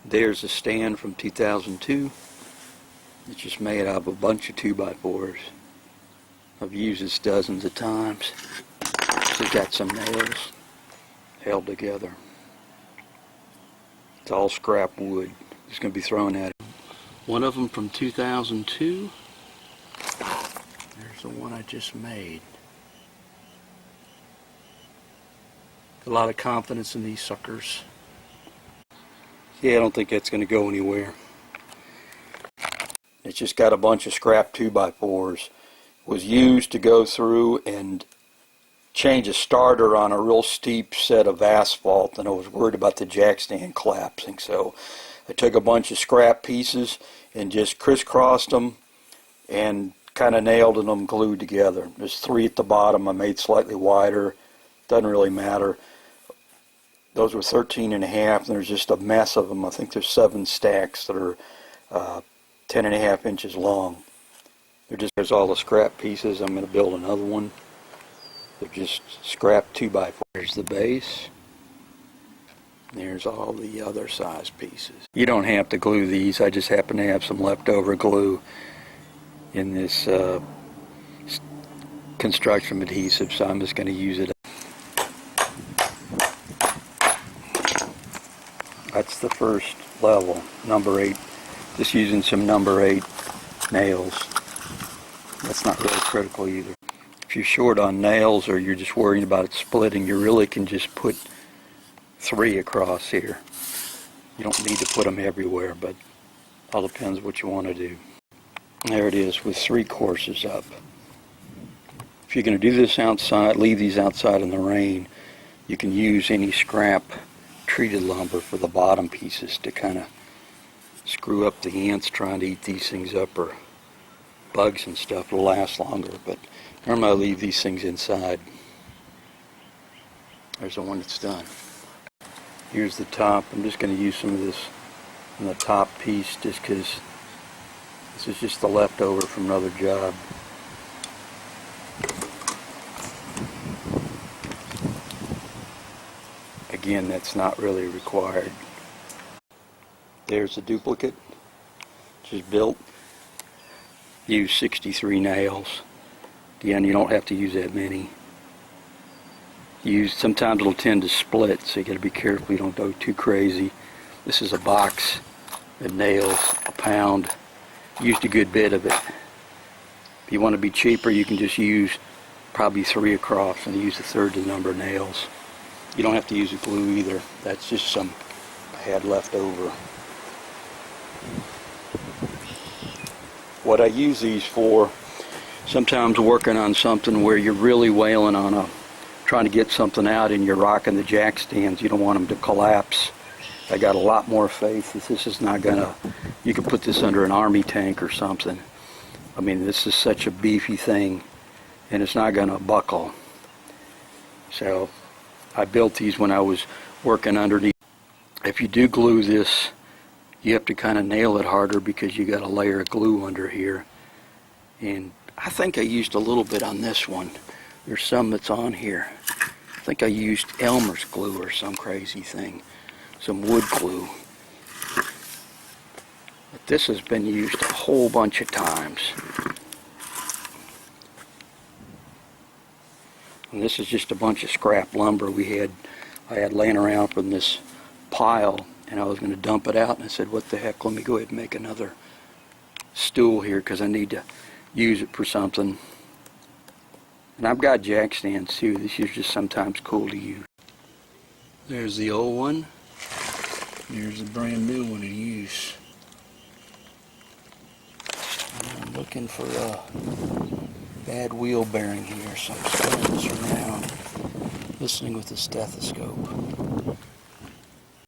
There's a stand from 2002. It's just made out of a bunch of 2x4s. I've used this dozens of times. It's got some nails held together. It's all scrap wood. It's going to be thrown at it. One of them from 2002. There's the one I just made. A lot of confidence in these suckers. Yeah, I don't think that's going to go anywhere. It's just got a bunch of scrap 2x4s. It was used to go through and change a starter on a real steep set of asphalt, and I was worried about the jack stand collapsing. So I took a bunch of scrap pieces and just crisscrossed them and kind of nailed them glued together. There's 3 at the bottom. I made slightly wider. Doesn't really matter. Those were 13.5, and there's just a mess of them. I think there's 7 stacks that are 10.5 inches long. There's all the scrap pieces. I'm going to build another one. They're just scrap 2x4. There's the base. There's all the other size pieces. You don't have to glue these. I just happen to have some leftover glue in this construction adhesive, so I'm just going to use it. That's the first level, number 8. Just using some number 8 nails. That's not really critical either. If you're short on nails or you're just worried about it splitting, you really can just put 3 across here. You don't need to put them everywhere, but all depends what you want to do. There it is with 3 courses up. If you're going to do this outside, leave these outside in the rain, you can use any scrap treated lumber for the bottom pieces to kind of screw up the ants trying to eat these things up, or bugs and stuff. Will last longer, but normally I leave these things inside. There's the one that's done. Here's the top. I'm just going to use some of this on the top piece just because this is just the leftover from another job. Again, that's not really required. There's the duplicate, just built. Use 63 nails. Again, you don't have to use that many. Sometimes it'll tend to split, so you got to be careful you don't go too crazy. This is a box of nails, a pound. Used a good bit of it. If you want to be cheaper, you can just use probably 3 across and use 1/3 the number of nails. You don't have to use a glue either. That's just some I had left over. What I use these for, sometimes working on something where you're really wailing on trying to get something out and you're rocking the jack stands, you don't want them to collapse. I got a lot more faith that this is not gonna, you can put this under an army tank or something. I mean, this is such a beefy thing and it's not gonna buckle. So I built these when I was working underneath. If you do glue this, you have to kind of nail it harder because you got a layer of glue under here. And I think I used a little bit on this one. There's some that's on here. I think I used Elmer's glue or some crazy thing. Some wood glue. But this has been used a whole bunch of times. And this is just a bunch of scrap lumber I had laying around from this pile, and I was going to dump it out, and I said, what the heck, let me go ahead and make another stool here because I need to use it for something. And I've got jack stands too. This is just sometimes cool to use. There's the old one. Here's the brand new one in use. I'm looking for a bad wheel bearing here, so I'm spinning this around, listening with the stethoscope.